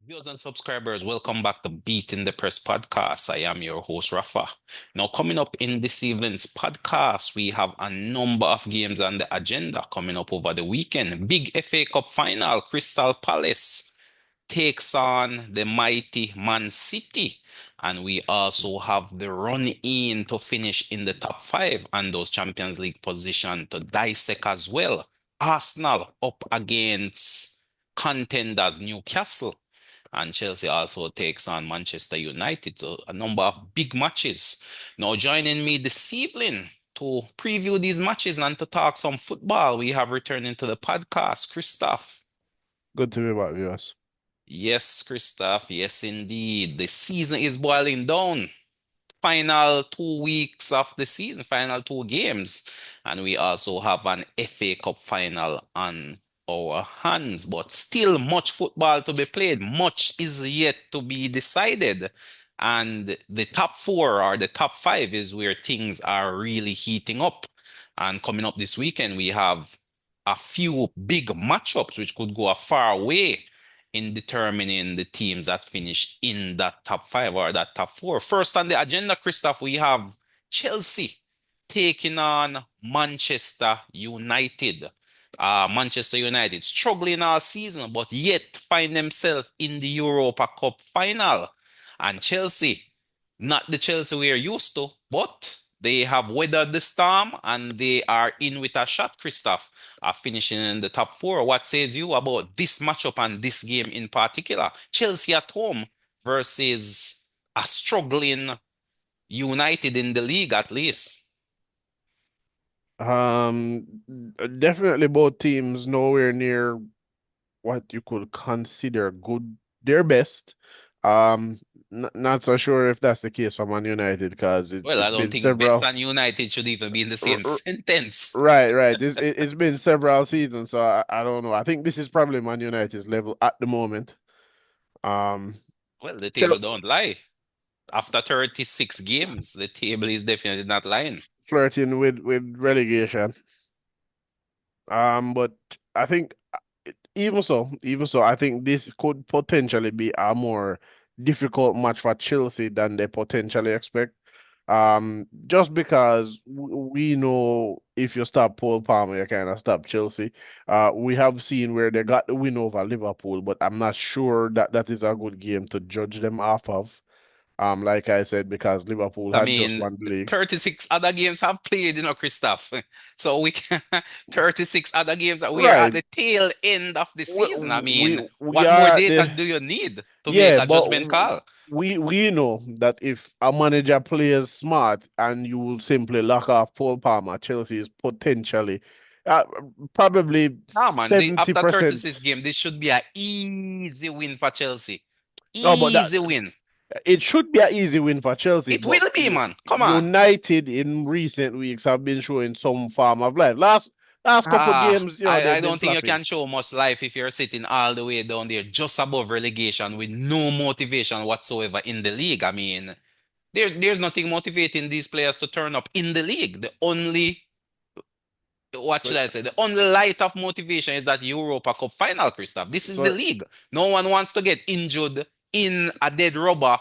Viewers and subscribers, welcome back to Beat in the Press podcast. I am your host, Rafa. Now, coming up in this evening's podcast, we have a number of games on the agenda coming up over the weekend. Big FA Cup final, Crystal Palace takes on the mighty Man City. And we also have the run in to finish in the top five and those Champions League position to dissect as well. Arsenal up against contenders Newcastle. And Chelsea also takes on Manchester United. So a number of big matches. Now joining me this evening to preview these matches and to talk some football, we have returning to the podcast, Christoph. Good to be back, viewers. Yes, Christoph. Yes, indeed. The season is boiling down. Final 2 weeks of the season, final two games. And we also have an FA Cup final on our hands, but still much football to be played. Much is yet to be decided. And the top four or the top five is where things are really heating up. And coming up this weekend, we have a few big matchups which could go a far way in determining the teams that finish in that top five or that top four. First on the agenda, Christoph, we have Chelsea taking on Manchester United. Manchester United struggling all season, but yet find themselves in the Europa Cup final. And Chelsea, not the Chelsea we're used to, but they have weathered the storm and they are in with a shot, Christoph, finishing in the top four. What says you about this matchup and this game in particular? Chelsea at home versus a struggling United in the league, at least. Um, Definitely both teams nowhere near what you could consider good, their best. N Not so sure if that's the case for Man United because Well, I it's don't been think best several. and United should even be in the r same r sentence. right. It's been several seasons, so I don't know. I think this is probably Man United's level at the moment. Um, Well, the Chel table don't lie. After 36 games, the table is definitely not lying. Flirting with relegation. But I think even so, I think this could potentially be a more difficult match for Chelsea than they potentially expect. Just because we know if you stop Paul Palmer, you kind of stop Chelsea. We have seen where they got the win over Liverpool, but I'm not sure that that is a good game to judge them off of. Like I said, because Liverpool I had just mean, won the league. 36 other games have played, Christoph. So we can 36 other games that we are at Right. the tail end of the season. I mean, We what more are at data the do you need to make Yeah, a but judgment call? we know that if a manager plays smart and you will simply lock off Paul Palmer, Chelsea is potentially uh, probably Nah, man, after 70%. 36 games, this should be an easy win for Chelsea. No, but that Easy win. it should be an easy win for Chelsea, It but will be, man. Come on. United in recent weeks have been showing some form of life. Last couple Ah, games, I they've been don't think you flapping. can show much life if you're sitting all the way down there just above relegation with no motivation whatsoever in the league. I mean, there's nothing motivating these players to turn up in the league. The only, what should So, I say? The only light of motivation is that Europa Cup final, Christoph. This is the so league. No one wants to get injured in a dead rubber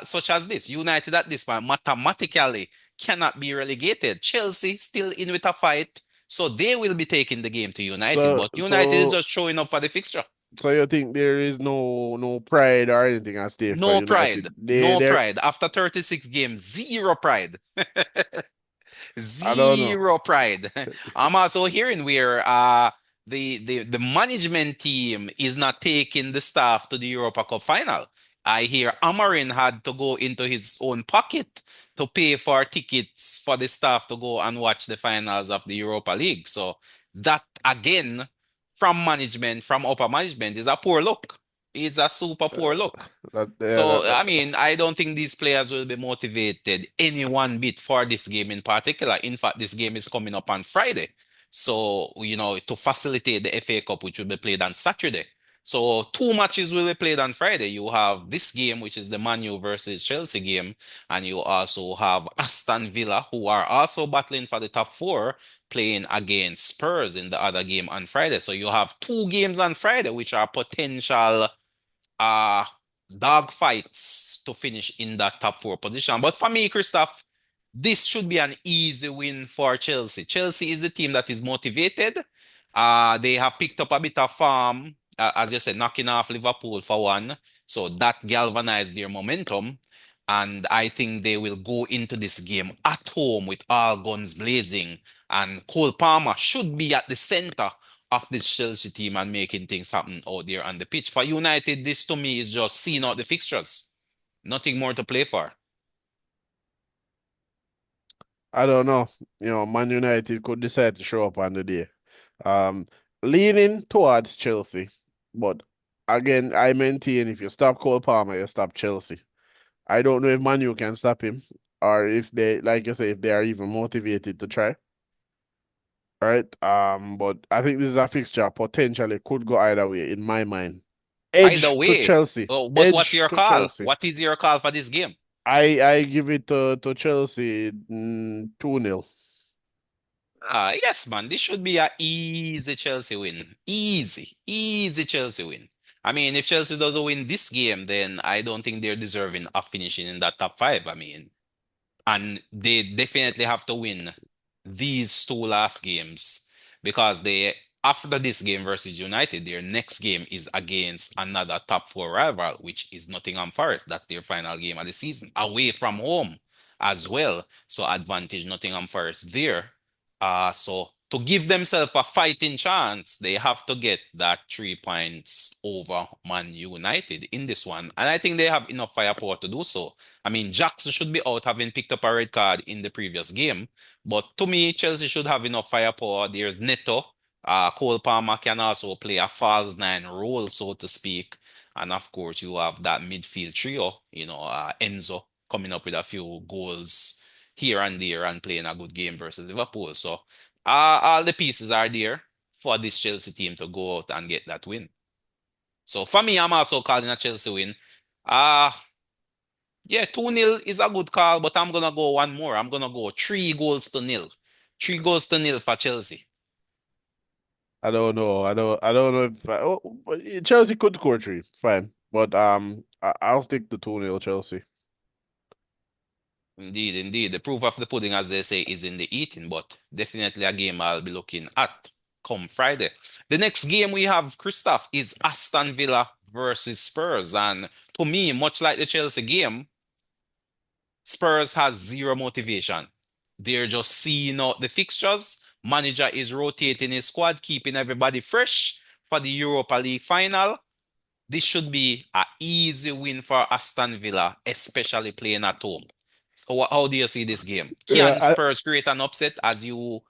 such as this. United at this point mathematically cannot be relegated. Chelsea still in with a fight, so they will be taking the game to United. so But United is so just showing up for the fixture. so you think there is no pride or anything at stake for No pride. United? No pride. After 36 games, zero pride. I don't know. Zero pride. I'm also hearing where the management team is not taking the staff to the Europa Cup final. I hear Amarin had to go into his own pocket to pay for tickets for the staff to go and watch the finals of the Europa League. So that again, from management, from upper management, is a poor look. It's a super poor look. So, I mean, I don't think these players will be motivated any one bit for this game in particular. In fact, this game is coming up on Friday. So, to facilitate the FA Cup, which will be played on Saturday. So, two matches will be played on Friday. You have this game, which is the Man U versus Chelsea game, and you also have Aston Villa, who are also battling for the top four, playing against Spurs in the other game on Friday. So, you have two games on Friday, which are potential dog fights to finish in that top four position. But for me, Christoph, this should be an easy win for Chelsea. Chelsea is a team that is motivated. They have picked up a bit of form, as you said, knocking off Liverpool for one. So that galvanized their momentum. And I think they will go into this game at home with all guns blazing. And Cole Palmer should be at the center of this Chelsea team and making things happen out there on the pitch. For United, this to me is just seeing out the fixtures. Nothing more to play for. I don't know. Man United could decide to show up on the day. Um, Leaning towards Chelsea, but again, I maintain if you stop Cole Palmer, you stop Chelsea. I don't know if Manu can stop him, or if they, like you say, if they are even motivated to try. Right? But I think this is a fixture potentially could go either way in my mind. Either Edge to way, Chelsea. oh, but what's Edge your to call? Chelsea. What is your call for this game? I give it to Chelsea 2-0. Yes, man. This should be a easy Chelsea win. Easy, easy Chelsea win. I mean, if Chelsea doesn't win this game, then I don't think they're deserving of finishing in that top five. I mean, and they definitely have to win these two last games because they after this game versus United, their next game is against another top four rival, which is Nottingham Forest. That's their final game of the season, away from home as well. So advantage Nottingham Forest there. So to give themselves a fighting chance, they have to get that 3 points over Man United in this one. And I think they have enough firepower to do so. I mean, Jackson should be out having picked up a red card in the previous game. But to me, Chelsea should have enough firepower. There's Neto. Cole Palmer can also play a false nine role, so to speak. And of course, you have that midfield trio, Enzo coming up with a few goals here and there and playing a good game versus Liverpool. So all the pieces are there for this Chelsea team to go out and get that win. So for me, I'm also calling a Chelsea win. Uh yeah, 2-0 is a good call, but I'm gonna go one more. I'm gonna go 3 goals to nil. 3 goals to nil for Chelsea. I don't know. I don't know if but Chelsea could score three, fine. But I'll stick to 2-0 Chelsea. Indeed, indeed. The proof of the pudding, as they say, is in the eating, but definitely a game I'll be looking at come Friday. The next game we have, Christoph, is Aston Villa versus Spurs. And to me, much like the Chelsea game, Spurs has zero motivation. They're just seeing out the fixtures. Manager is rotating his squad, keeping everybody fresh for the Europa League final. This should be an easy win for Aston Villa, especially playing at home. So how do you see this game? Yeah, Can Spurs create an upset as you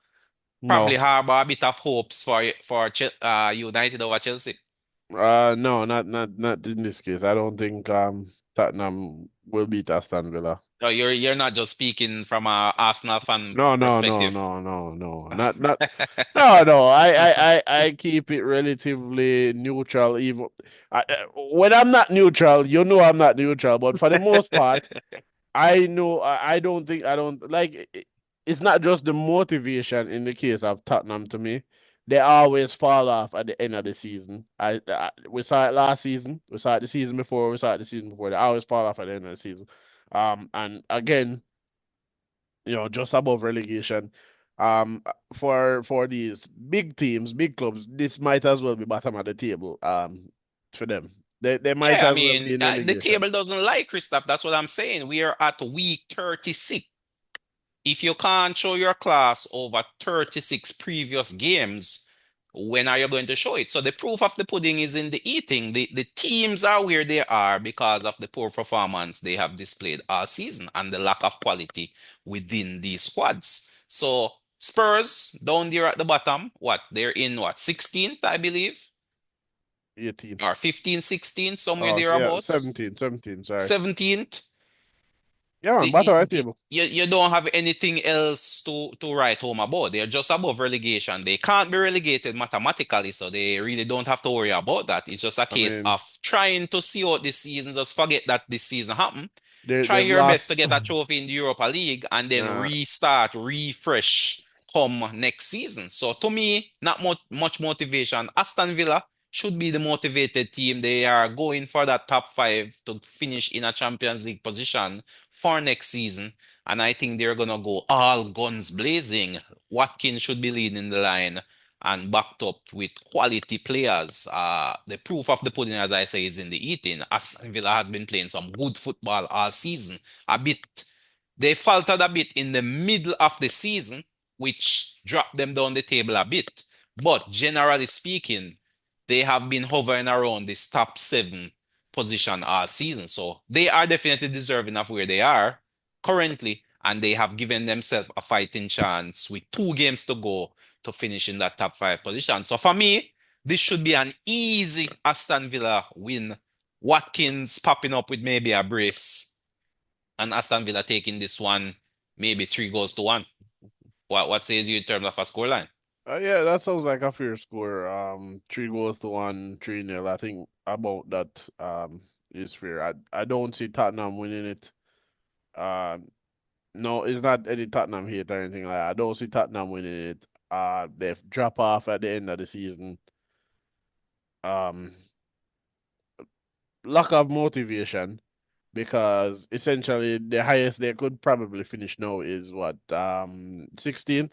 probably no. harbor a bit of hopes for United over Chelsea? No, not in this case. I don't think Tottenham will beat Aston Villa. No, you're not just speaking from a Arsenal fan No, no, no, perspective. no, no, no. Not no, no. I keep it relatively neutral. Even when I'm not neutral, you know I'm not neutral. But for the most part, I know I don't think I don't like it's not just the motivation in the case of Tottenham to me. They always fall off at the end of the season. We saw it last season. We saw it the season before. We saw it the season before. They always fall off at the end of the season. And again, just above relegation. For these big teams, big clubs, this might as well be bottom of the table. For them, they might Yeah, I as well be mean, in the relegation. table doesn't lie, Christoph. That's what I'm saying. We are at week 36. If you can't show your class over 36 previous games, when are you going to show it? So the proof of the pudding is in the eating. The teams are where they are because of the poor performance they have displayed all season and the lack of quality within these squads. So Spurs down there at the bottom, what? They're in what? 16th, I believe, 18. or 15, 16, somewhere Oh, yeah, thereabouts. 17, sorry. 17th. Yeah, man, bottom right table. You don't have anything else to write home about. They're just above relegation. They can't be relegated mathematically, so they really don't have to worry about that. It's just a I case mean, of trying to see out this season. Just forget that this season happened. Try they've your best to lost. get a trophy in the Europa League and then Uh, restart, refresh come next season. So to me, not much motivation. Aston Villa should be the motivated team. They are going for that top five to finish in a Champions League position for next season. And I think they're gonna go all guns blazing. Watkins should be leading the line and backed up with quality players. The proof of the pudding, as I say, is in the eating. Aston Villa has been playing some good football all season. A bit, they faltered a bit in the middle of the season, which dropped them down the table a bit. But generally speaking, they have been hovering around this top seven position all season. So they are definitely deserving of where they are currently, and they have given themselves a fighting chance with 2 games to go to finish in that top five position. So for me, this should be an easy Aston Villa win. Watkins popping up with maybe a brace, and Aston Villa taking this one maybe 3 goals to 1. What says you in terms of a scoreline? Yeah, that sounds like a fair score. 3 goals to one, 3-0. I think about that is fair. I don't see Tottenham winning it. Um, no, it's not any Tottenham hate or anything like that. I don't see Tottenham winning it. They've drop off at the end of the season. Um, Lack of motivation because essentially the highest they could probably finish now is what 16.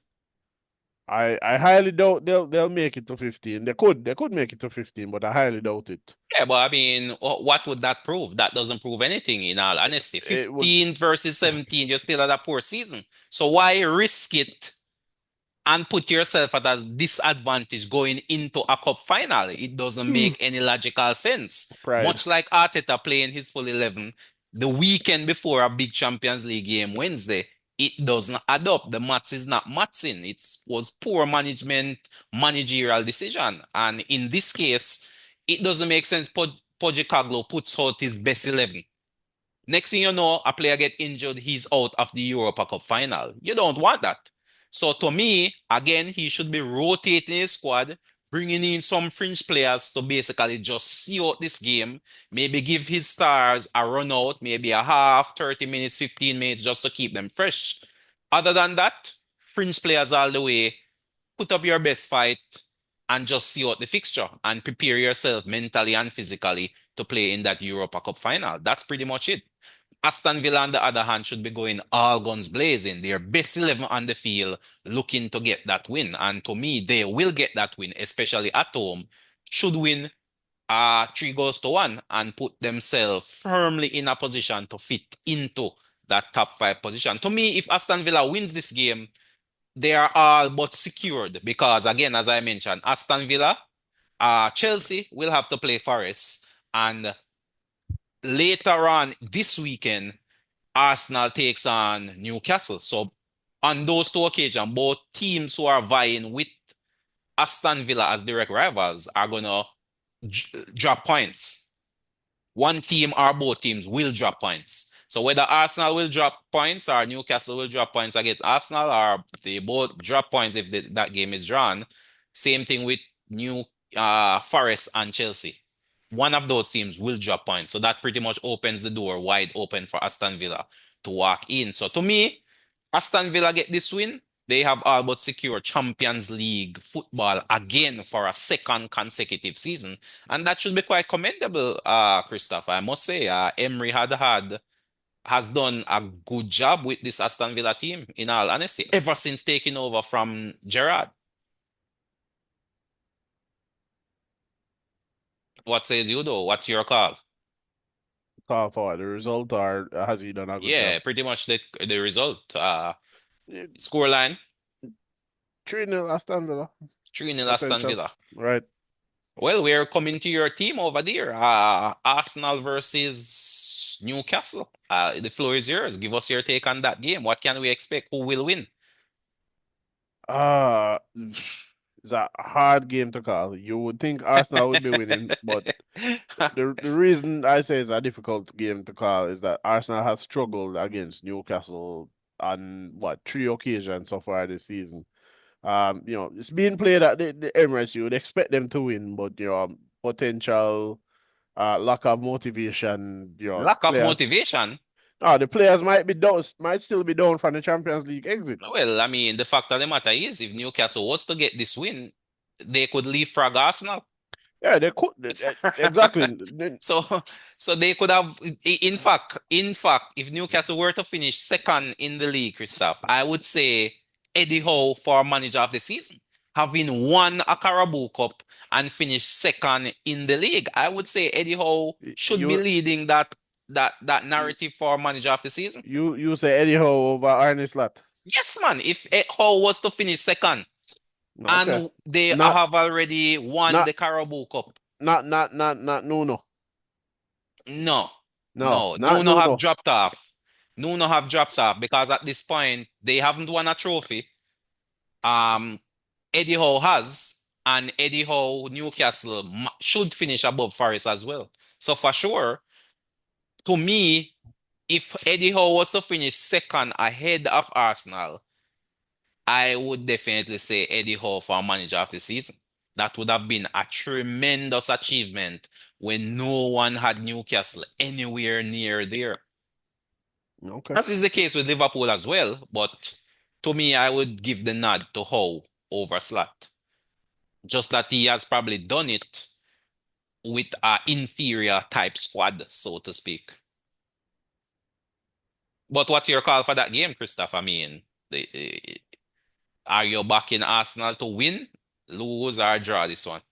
I highly doubt they'll make it to 15. They could make it to 15, but I highly doubt it. Yeah, but I mean, what would that prove? That doesn't prove anything, in all honesty. It would 15 versus 17, you're still at a poor season. So why risk it and put yourself at a disadvantage going into a cup final? It doesn't make any logical sense. pride. Much like Arteta playing his full 11 the weekend before a big Champions League game Wednesday, it doesn't add up. The maths is not mathsing. It was poor management, managerial decision. And in this case, it doesn't make sense. Pochettino puts out his best 11. Next thing you know, a player get injured, he's out of the Europa Cup final. You don't want that. So to me, again, he should be rotating his squad, bringing in some fringe players to basically just see out this game, maybe give his stars a run out, maybe a half, 30 minutes, 15 minutes, just to keep them fresh. Other than that, fringe players all the way, put up your best fight and just see out the fixture and prepare yourself mentally and physically to play in that Europa Cup final. That's pretty much it. Aston Villa, on the other hand, should be going all guns blazing. Their best 11 on the field, looking to get that win. And to me, they will get that win, especially at home. Should win 3 goals to 1 and put themselves firmly in a position to fit into that top five position. To me, if Aston Villa wins this game, they are all but secured because, again, as I mentioned, Aston Villa, Chelsea will have to play Forest, and later on this weekend, Arsenal takes on Newcastle. So on those 2 occasions, both teams who are vying with Aston Villa as direct rivals are gonna drop points. One team or both teams will drop points. So whether Arsenal will drop points or Newcastle will drop points against Arsenal, or they both drop points if that game is drawn. Same thing with New Forest and Chelsea. One of those teams will drop points. So that pretty much opens the door wide open for Aston Villa to walk in. So to me, Aston Villa get this win. They have all but secured Champions League football again for a second consecutive season. And that should be quite commendable, Christopher. I must say, Emery has done a good job with this Aston Villa team, in all honesty, ever since taking over from Gerrard. What says you though? What's your call? Call for the result, or has he done a good Yeah, job? pretty much the result. Yeah, Scoreline 3-0 Aston Villa, 3-0 Aston potential. Villa. Right. Well, we're coming to your team over there. Arsenal versus Newcastle. The floor is yours. Give us your take on that game. What can we expect? Who will win? Uh, it's a hard game to call. You would think Arsenal would be winning, but the reason I say it's a difficult game to call is that Arsenal has struggled against Newcastle on what 3 occasions so far this season. It's being played at the Emirates. You would expect them to win, but potential lack of motivation. Lack of Players. motivation. The players might still be down from the Champions League exit. Well, I mean, the fact of the matter is, if Newcastle was to get this win, they could leapfrog Arsenal. Yeah, they could exactly. So, so they could have, in fact, if Newcastle were to finish second in the league, Christoph, I would say Eddie Howe for manager of the season, having won a Carabao Cup and finished second in the league. I would say Eddie Howe should be You leading that narrative for manager of the season. you say Eddie Howe over Arne Slot. Yes, man. If Howe was to finish second Okay. and they Not have already won not the Carabao Cup, not Nuno. no, No, no, not Nuno have Nuno. dropped off. Nuno have dropped off because at this point they haven't won a trophy. Um, Eddie Howe has, and Eddie Howe Newcastle should finish above Forest as well. So for sure, to me, if Eddie Howe was to finish second ahead of Arsenal, I would definitely say Eddie Howe for manager of the season. That would have been a tremendous achievement when no one had Newcastle anywhere near there. Okay. As is the case with Liverpool as well, but to me, I would give the nod to Howe over Slot. Just that he has probably done it with an inferior type squad, so to speak. But what's your call for that game, Christoph? I mean, are you backing Arsenal to win, lose, or draw this one?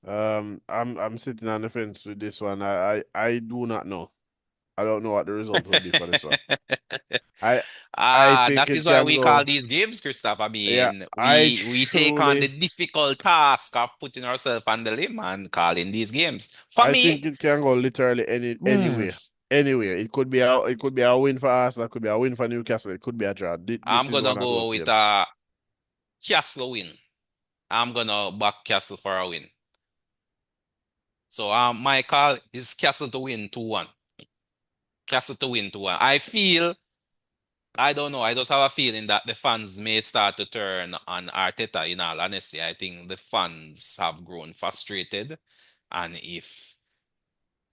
I'm sitting on the fence with this one. I do not know. I don't know what the result will be for this one. I I think That it is why can we call go. these games, Christoph. I Yeah, mean, I we take on the truly difficult task of putting ourselves on the limb and calling these games. For I me, think it can go literally hmm, anywhere. Anywhere. It could be a win for Arsenal, it could be a win for Newcastle, it could be a draw. This I'm is gonna one of those go with games. a Castle win. I'm gonna back Castle for a win. So my call is Castle to win 2-1. Castle to win 2-1. I don't know. I just have a feeling that the fans may start to turn on Arteta. In all honesty, I think the fans have grown frustrated, and if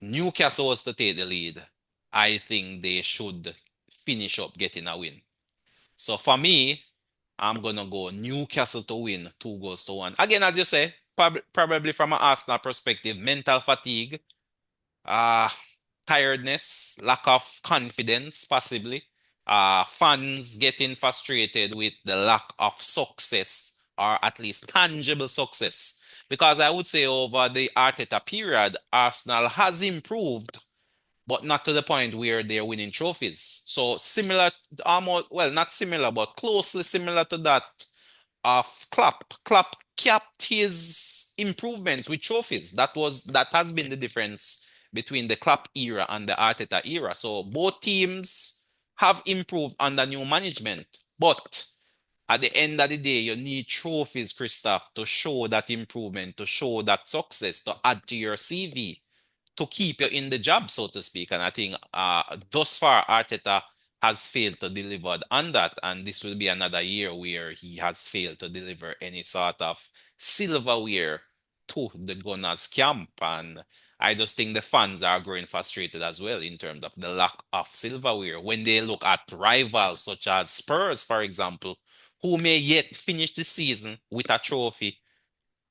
Newcastle was to take the lead, I think they should finish up getting a win. So for me, I'm gonna go Newcastle to win 2-1. Again, as you say, probably from an Arsenal perspective, mental fatigue, uh, tiredness, lack of confidence, possibly. Fans getting frustrated with the lack of success, or at least tangible success. Because I would say over the Arteta period, Arsenal has improved, but not to the point where they're winning trophies. So similar, almost, well, not similar, but closely similar to that of Klopp. Klopp capped his improvements with trophies. That has been the difference between the Klopp era and the Arteta era. So both teams have improved under new management, but at the end of the day, you need trophies, Christoph, to show that improvement, to show that success, to add to your CV, to keep you in the job, so to speak. And I think thus far, Arteta has failed to deliver on that. And this will be another year where he has failed to deliver any sort of silverware to the Gunners camp. And I just think the fans are growing frustrated as well in terms of the lack of silverware. When they look at rivals such as Spurs, for example, who may yet finish the season with a trophy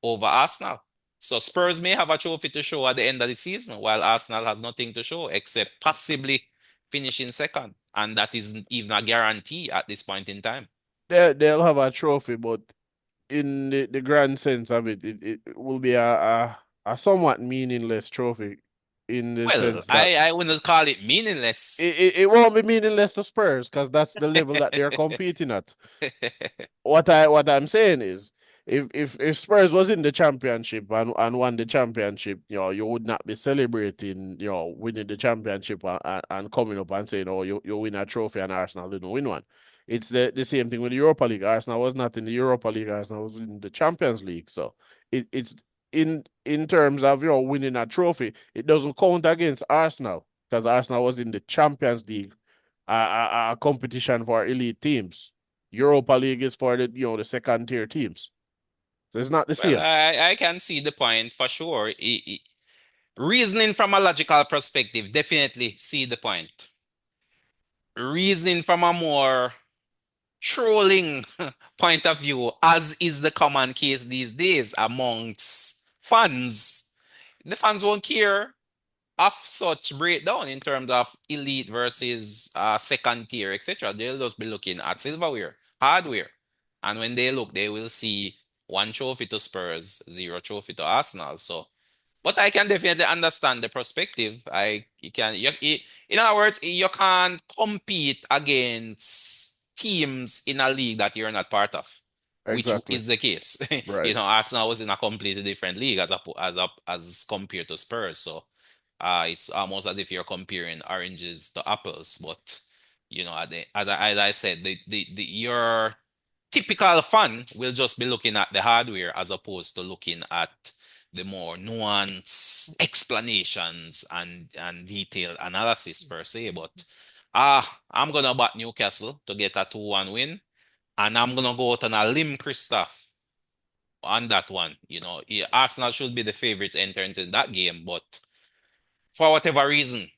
over Arsenal. So Spurs may have a trophy to show at the end of the season, while Arsenal has nothing to show except possibly finishing second. And that isn't even a guarantee at this point in time. They'll have a trophy, but in the grand sense of it, it will be a somewhat meaningless trophy in the Well, sense that I wouldn't call it meaningless. it won't be meaningless to Spurs because that's the level that they're competing at. What I'm saying is, if Spurs was in the championship and won the championship, you would not be celebrating, winning the championship and coming up and saying, oh, you win a trophy and Arsenal didn't win one. It's the same thing with the Europa League. Arsenal was not in the Europa League. Arsenal was in the Champions League. So it's in terms of winning a trophy, it doesn't count against Arsenal because Arsenal was in the Champions League, a competition for elite teams. Europa League is for the second tier teams. So it's not the Well, same. I can see the point for sure. Reasoning from a logical perspective, definitely see the point. Reasoning from a more trolling point of view, as is the common case these days amongst fans. The fans won't care of such breakdown in terms of elite versus second tier, etc. They'll just be looking at silverware, hardware. And when they look, they will see one trophy to Spurs, zero trophy to Arsenal. So, but I can definitely understand the perspective. In other words, you can't compete against teams in a league that you're not part of, which Exactly. is the case. Right. Arsenal was in a completely different league as compared to Spurs. So it's almost as if you're comparing oranges to apples. But as I said, your typical fan will just be looking at the hardware as opposed to looking at the more nuanced explanations and detailed analysis per se. But I'm gonna back Newcastle to get a 2-1 win, and I'm gonna go out on a limb, Christoph, on that one. Yeah, Arsenal should be the favorites entering into that game, but for whatever reason,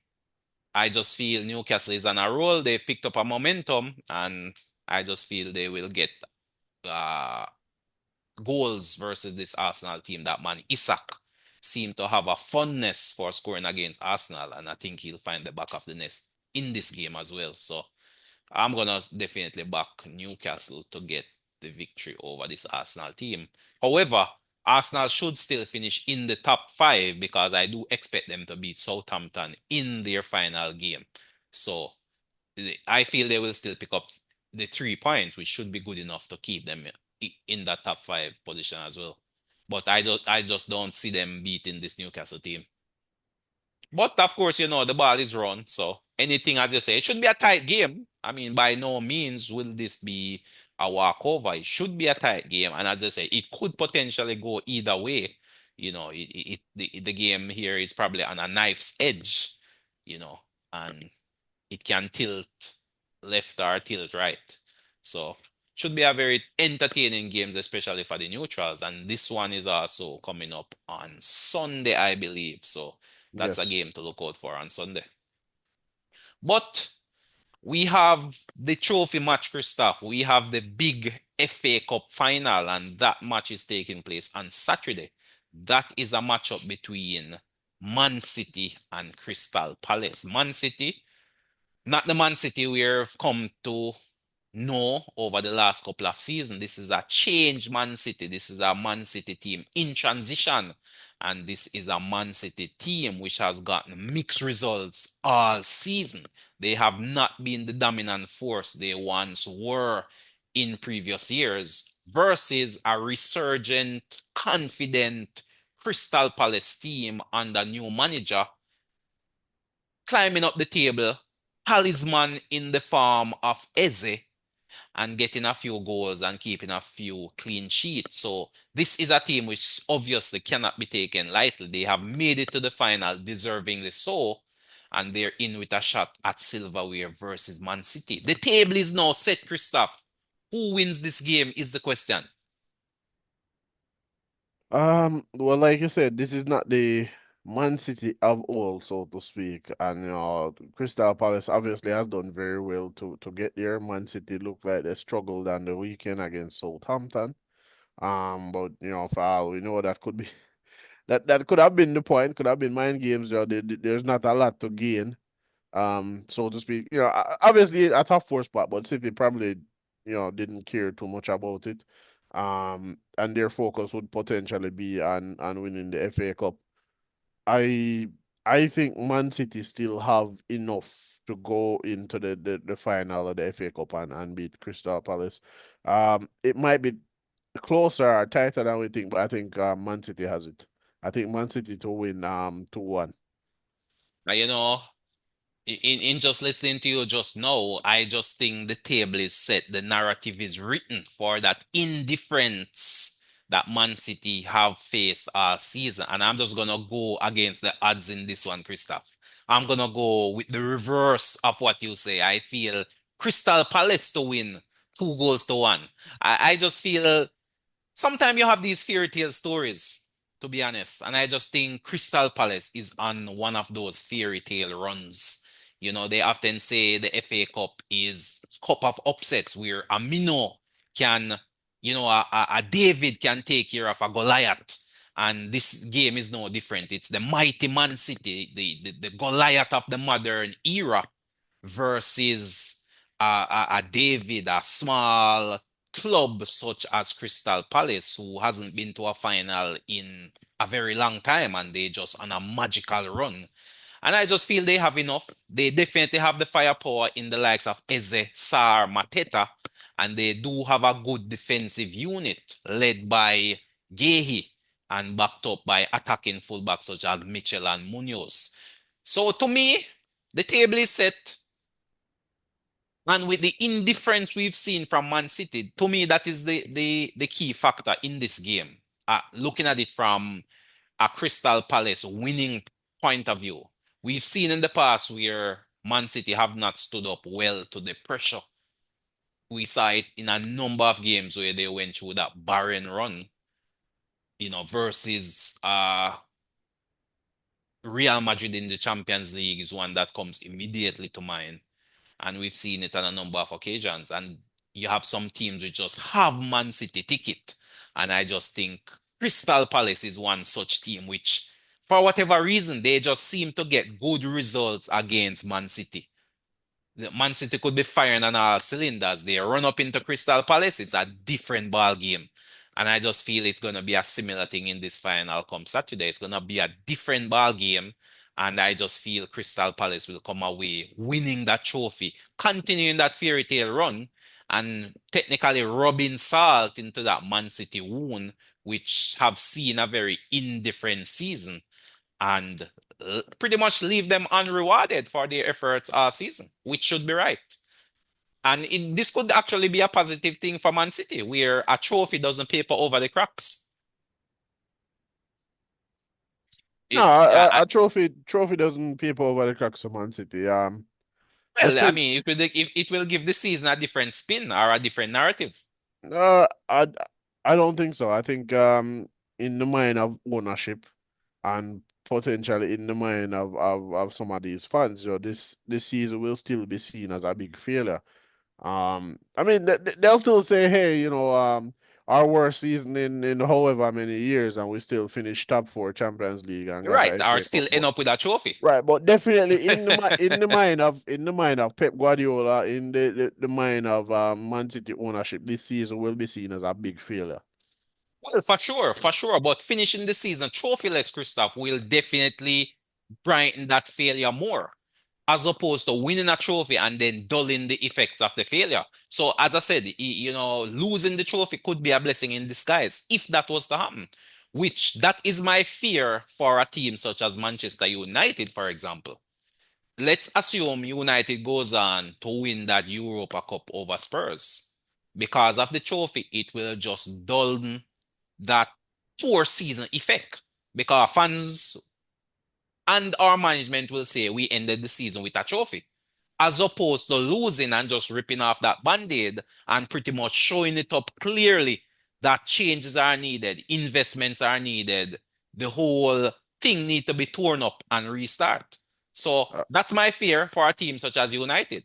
I just feel Newcastle is on a roll. They've picked up a momentum, and I just feel they will get uh, goals versus this Arsenal team. That man Isak seemed to have a fondness for scoring against Arsenal, and I think he'll find the back of the net in this game as well. So I'm gonna definitely back Newcastle to get the victory over this Arsenal team. However, Arsenal should still finish in the top five because I do expect them to beat Southampton in their final game. So I feel they will still pick up the 3 points, which should be good enough to keep them in that top five position as well. But I just don't see them beating this Newcastle team. But of course, the ball is run. So anything, as you say, it should be a tight game. I mean, by no means will this be a walkover. It should be a tight game. And as I say, it could potentially go either way. The game here is probably on a knife's edge, you know, and it can tilt left or tilt right. So should be a very entertaining games, especially for the neutrals. And this one is also coming up on Sunday, I believe. So that's a Yes. game to look out for on Sunday. But we have the trophy match, Christoph. We have the big FA Cup final, and that match is taking place on Saturday. That is a matchup between Man City and Crystal Palace. Man City, not the Man City we've come to know over the last couple of seasons. This is a change Man City. This is a Man City team in transition. And this is a Man City team which has gotten mixed results all season. They have not been the dominant force they once were in previous years versus a resurgent, confident Crystal Palace team under new manager climbing up the table, talisman in the form of Eze and getting a few goals and keeping a few clean sheets. So this is a team which obviously cannot be taken lightly. They have made it to the final, deservingly so, and they're in with a shot at silverware versus Man City. The table is now set, Christoph. Who wins this game is the question. Well, like you said, this is not the Man City of old, so to speak. And Crystal Palace obviously has done very well to get there. Man City looked like they struggled on the weekend against Southampton. But for all we know, that could be that could have been the point, could have been mind games. There's not a lot to gain, so to speak. Obviously a top four spot, but City probably, didn't care too much about it. And their focus would potentially be on winning the FA Cup. I I think Man City still have enough to go into the final of the FA Cup and beat Crystal Palace. It might be closer or tighter than we think, but I think Man City has it. I think Man City to win 2-1. Now, in just listening to you just now, I just think the table is set, the narrative is written for that indifference that Man City have faced all season. And I'm just gonna go against the odds in this one, Christoph. I'm gonna go with the reverse of what you say. I feel Crystal Palace to win 2 goals to 1. I just feel sometimes you have these fairy tale stories, to be honest. And I just think Crystal Palace is on one of those fairy tale runs. They often say the FA Cup is cup of upsets where a minnow can, a David can take care of a Goliath. And this game is no different. It's the mighty Man City, the Goliath of the modern era versus a David, a small club such as Crystal Palace, who hasn't been to a final in a very long time and they just on a magical run. And I just feel they have enough. They definitely have the firepower in the likes of Eze, Sar, Mateta, and they do have a good defensive unit led by Gehi and backed up by attacking fullbacks such as Mitchell and Munoz. So to me, the table is set. And with the indifference we've seen from Man City, to me, that is the key factor in this game. Looking at it from a Crystal Palace winning point of view, we've seen in the past where Man City have not stood up well to the pressure. We saw it in a number of games where they went through that barren run, versus Real Madrid in the Champions League is one that comes immediately to mind. And we've seen it on a number of occasions. And you have some teams which just have Man City ticket. And I just think Crystal Palace is one such team which, for whatever reason, they just seem to get good results against Man City. The Man City could be firing on all cylinders. They run up into Crystal Palace, it's a different ball game. And I just feel it's going to be a similar thing in this final come Saturday. It's going to be a different ball game. And I just feel Crystal Palace will come away winning that trophy, continuing that fairy tale run, and technically rubbing salt into that Man City wound, which have seen a very indifferent season and pretty much leave them unrewarded for their efforts all season, which should be right. And this could actually be a positive thing for Man City, where a trophy doesn't paper over the cracks. No, a trophy doesn't paper over the cracks of Man City. I Well, I think mean, it will give the season a different spin or a different narrative. uh, I I don't think so. I think in the mind of ownership and potentially in the mind of some of these fans, this season will still be seen as a big failure. I mean, they'll still say, hey, our worst season in however many years, and we still finish top four Champions League and got Right, a or FA Cup. still end But up with a trophy. right, but definitely in the mind of Pep Guardiola, in the mind of Man City ownership, this season will be seen as a big failure. Well, for sure. But finishing the season trophyless, Christoph, will definitely brighten that failure more, as opposed to winning a trophy and then dulling the effects of the failure. So, as I said, losing the trophy could be a blessing in disguise if that was to happen, which that is my fear for a team such as Manchester United, for example. Let's assume United goes on to win that Europa Cup over Spurs. Because of the trophy, it will just dull that poor season effect because fans and our management will say we ended the season with a trophy, as opposed to losing and just ripping off that band-aid and pretty much showing it up clearly that changes are needed, investments are needed, the whole thing need to be torn up and restart. So Uh, that's my fear for a team such as United.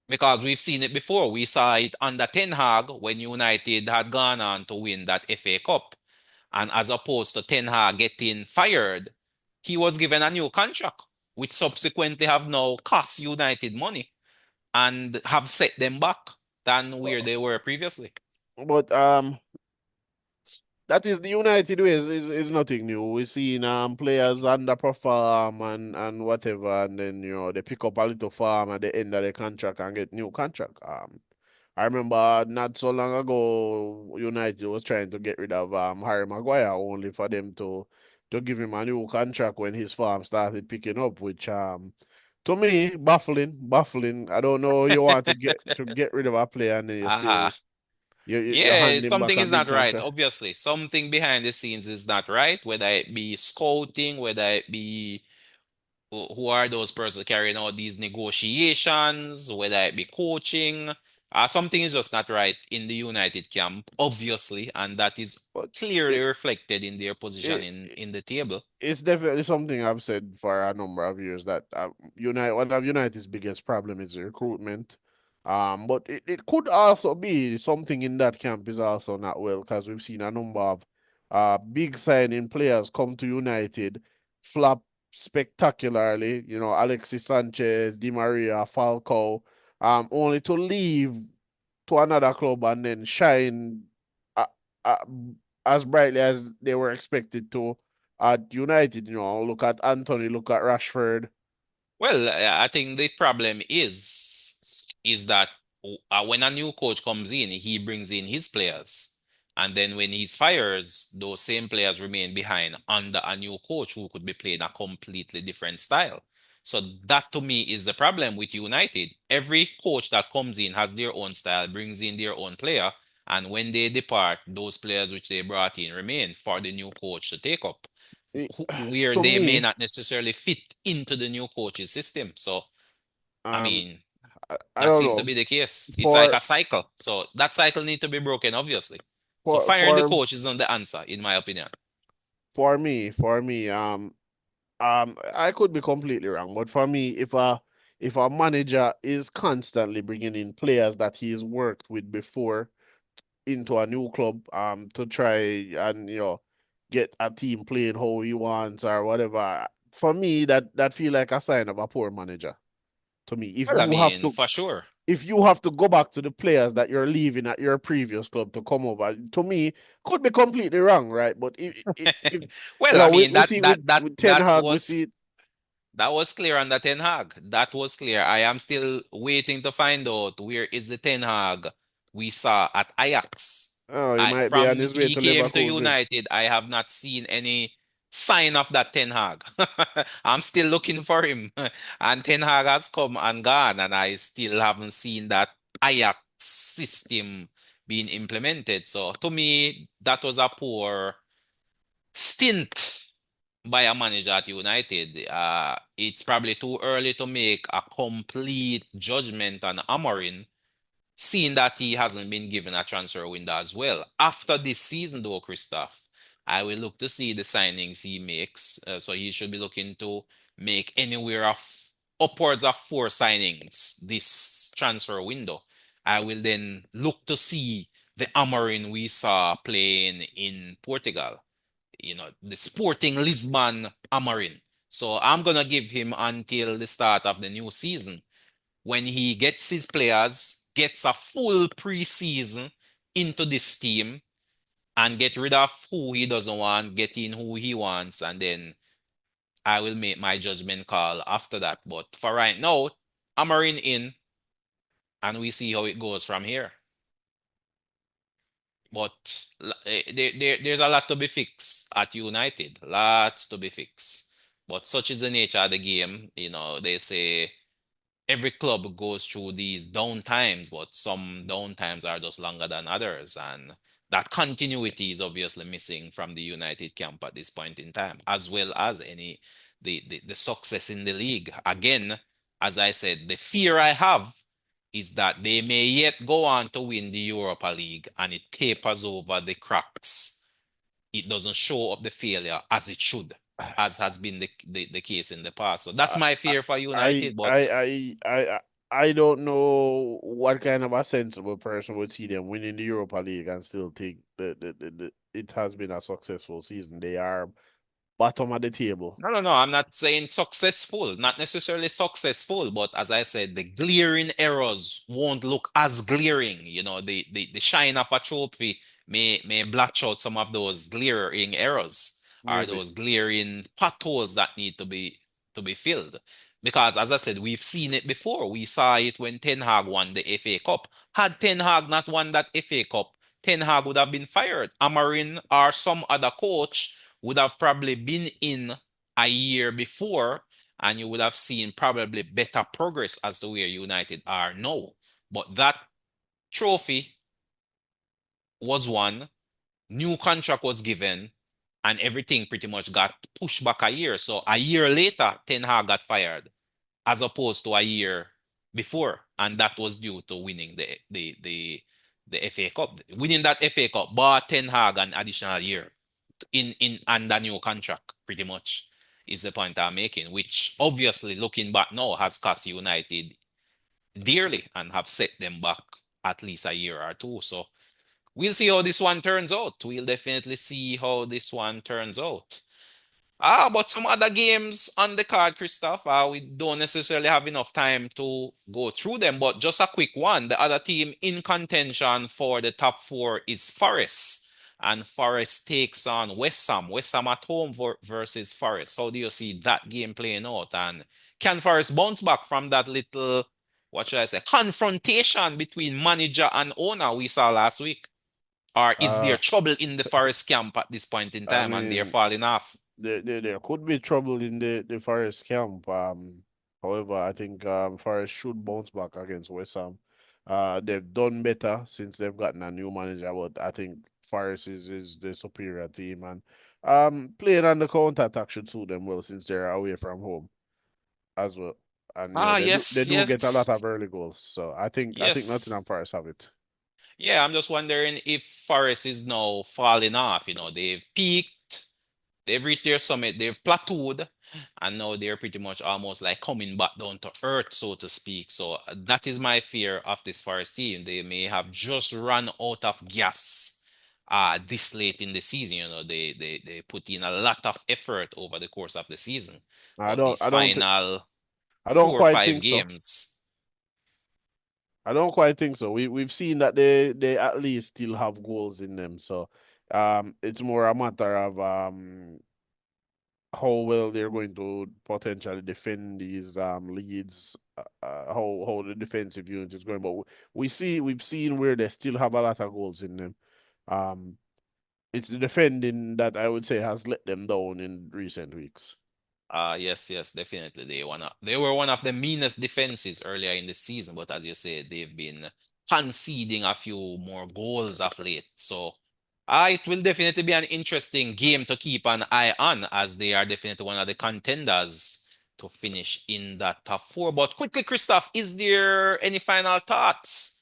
Because we've seen it before. We saw it under Ten Hag when United had gone on to win that FA Cup. And as opposed to Ten Hag getting fired, he was given a new contract, which subsequently have now cost United money and have set them back than where they were previously. but that is the United way is nothing new. We've seen players underperform and whatever, and then they pick up a little farm at the end of the contract and get new contract. I remember not so long ago, United was trying to get rid of Harry Maguire only for them to give him a new contract when his farm started picking up, which to me baffling. I don't know you want to get rid of a player and then you still Ah, you yeah, hand him back something a is big not right. contract. Obviously, something behind the scenes is not right, whether it be scouting, whether it be who are those persons carrying out these negotiations, whether it be coaching. Something is just not right in the United camp, obviously, and that is But clearly it reflected in their position it in the table. it's definitely something I've said for a number of years that one of United's biggest problem is recruitment. But it could also be something in that camp is also not well because we've seen a number of big signing players come to United, flop spectacularly. You know, Alexis Sanchez, Di Maria, Falcao, only to leave to another club and then shine uh, uh, as brightly as they were expected to at United. You know, look at Anthony, look at Rashford. Well, I think the problem is that when a new coach comes in, he brings in his players, and then when he fires, those same players remain behind under a new coach who could be playing a completely different style. So that to me is the problem with United. Every coach that comes in has their own style, brings in their own player, and when they depart, those players which they brought in remain for the new coach to take up Eh, where To they may me, not necessarily fit into the new coach's system. So, I um, mean, I that don't seems to know. be the case. It's like For a cycle. So that cycle need to be broken, obviously. So for firing the for coach isn't the answer, in my opinion. for me, I could be completely wrong, but for me, if a manager is constantly bringing in players that he's worked with before into a new club, to try and get a team playing how he wants or whatever, for me that feel like a sign of a poor manager to me. Well, I mean, for sure. If you have to go back to the players that you're leaving at your previous club to come over, to me, could be completely wrong, right? But if Well, I we, mean we see with Ten Hag, we see it. that was clear on the Ten Hag. That was clear. I am still waiting to find out where is the Ten Hag we saw at Ajax. Oh, he might be on From his way he to came to Leverkusen. United, I have not seen any sign of that Ten Hag. I'm still looking for him. And Ten Hag has come and gone, and I still haven't seen that Ajax system being implemented. So to me, that was a poor stint by a manager at United. It's probably too early to make a complete judgment on Amorim, seeing that he hasn't been given a transfer window as well. After this season, though, Christoph, I will look to see the signings he makes. So he should be looking to make anywhere of upwards of 4 signings this transfer window. I will then look to see the Amorim we saw playing in Portugal, the Sporting Lisbon Amarin. So I'm gonna give him until the start of the new season when he gets his players, gets a full preseason into this team, and get rid of who he doesn't want, get in who he wants, and then I will make my judgment call after that. But for right now, Amarin in, and we see how it goes from here. But there's a lot to be fixed at United. Lots to be fixed. But such is the nature of the game. They say every club goes through these down times, but some down times are just longer than others. And that continuity is obviously missing from the United camp at this point in time, as well as the success in the league. Again, as I said, the fear I have is that they may yet go on to win the Europa League and it papers over the cracks. It doesn't show up the failure as it should, as has been the case in the past. So that's I my fear for I United. But I I I I don't know what kind of a sensible person would see them winning the Europa League and still think that it has been a successful season. They are bottom of the table. no, no, no. I'm not saying successful, not necessarily successful, but as I said, the glaring errors won't look as glaring. The shine of a trophy may blotch out some of those glaring errors or Maybe. those glaring potholes that need to be filled. Because as I said, we've seen it before. We saw it when Ten Hag won the FA Cup. Had Ten Hag not won that FA Cup, Ten Hag would have been fired. Amarin or some other coach would have probably been in a year before, and you would have seen probably better progress as to where United are now. But that trophy was won, new contract was given, and everything pretty much got pushed back a year. So a year later, Ten Hag got fired, as opposed to a year before, and that was due to winning the FA Cup. Winning that FA Cup bought Ten Hag an additional year in under new contract, pretty much, is the point I'm making, which obviously looking back now has cost United dearly and have set them back at least a year or two. So we'll see how this one turns out. We'll definitely see how this one turns out. But some other games on the card, Christoph, we don't necessarily have enough time to go through them, but just a quick one. The other team in contention for the top four is Forest, and Forest takes on West Ham. West Ham at home versus Forest. How do you see that game playing out? And can Forest bounce back from that little, what should I say, confrontation between manager and owner we saw last week? Or is there Uh, trouble in the Forest camp at this point in I time and they're mean, falling off? there could be trouble in the Forest camp. However, I think Forest should bounce back against West Ham. They've done better since they've gotten a new manager, but I think Forest is the superior team, and playing on the counter attack should suit them well since they're away from home as well. And they Yes, do get a lot yes, of early goals, so I think yes. Nottingham Forest have it. Yeah, I'm just wondering if Forest is now falling off. They've peaked, they've reached their summit, they've plateaued, and now they're pretty much almost like coming back down to earth, so to speak. So that is my fear of this Forest team. They may have just run out of gas this late in the season. They put in a lot of effort over the course of the season, I but don't these I don't thi- final I don't four or quite five think so. games. I don't quite think so. We've seen that they at least still have goals in them. So it's more a matter of how well they're going to potentially defend these leads, how the defensive unit is going. But we've seen where they still have a lot of goals in them. Um it's the defending that I would say has let them down in recent weeks. Yes, yes, definitely. They were one of the meanest defenses earlier in the season, but as you said, they've been conceding a few more goals of late. So, it will definitely be an interesting game to keep an eye on, as they are definitely one of the contenders to finish in that top four. But quickly, Christoph, is there any final thoughts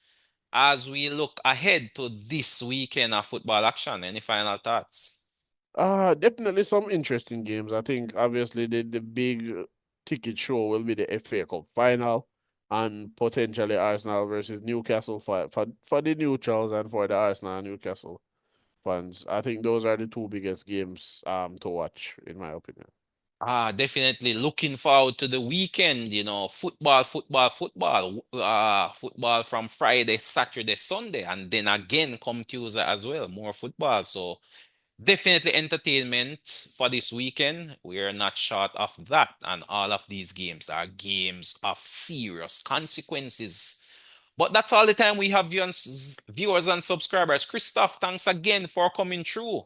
as we look ahead to this weekend of football action? Any final thoughts? Definitely some interesting games. I think obviously the big ticket show will be the FA Cup final and potentially Arsenal versus Newcastle for the neutrals and for the Arsenal and Newcastle fans. I think those are the two biggest games to watch in my opinion. Definitely looking forward to the weekend, football, football, football, football from Friday, Saturday, Sunday, and then again come Tuesday as well, more football. So definitely entertainment for this weekend. We are not short of that, and all of these games are games of serious consequences. But that's all the time we have, viewers and subscribers. Christoph, thanks again for coming through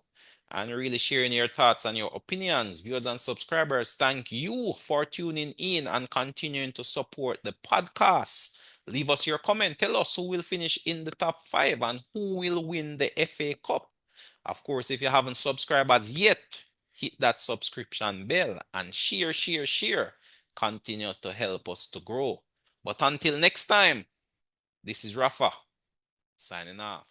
and really sharing your thoughts and your opinions. Viewers and subscribers, thank you for tuning in and continuing to support the podcast. Leave us your comment. Tell us who will finish in the top five and who will win the FA Cup. Of course, if you haven't subscribed as yet, hit that subscription bell and share, share, share. Continue to help us to grow. But until next time, this is Rafa signing off.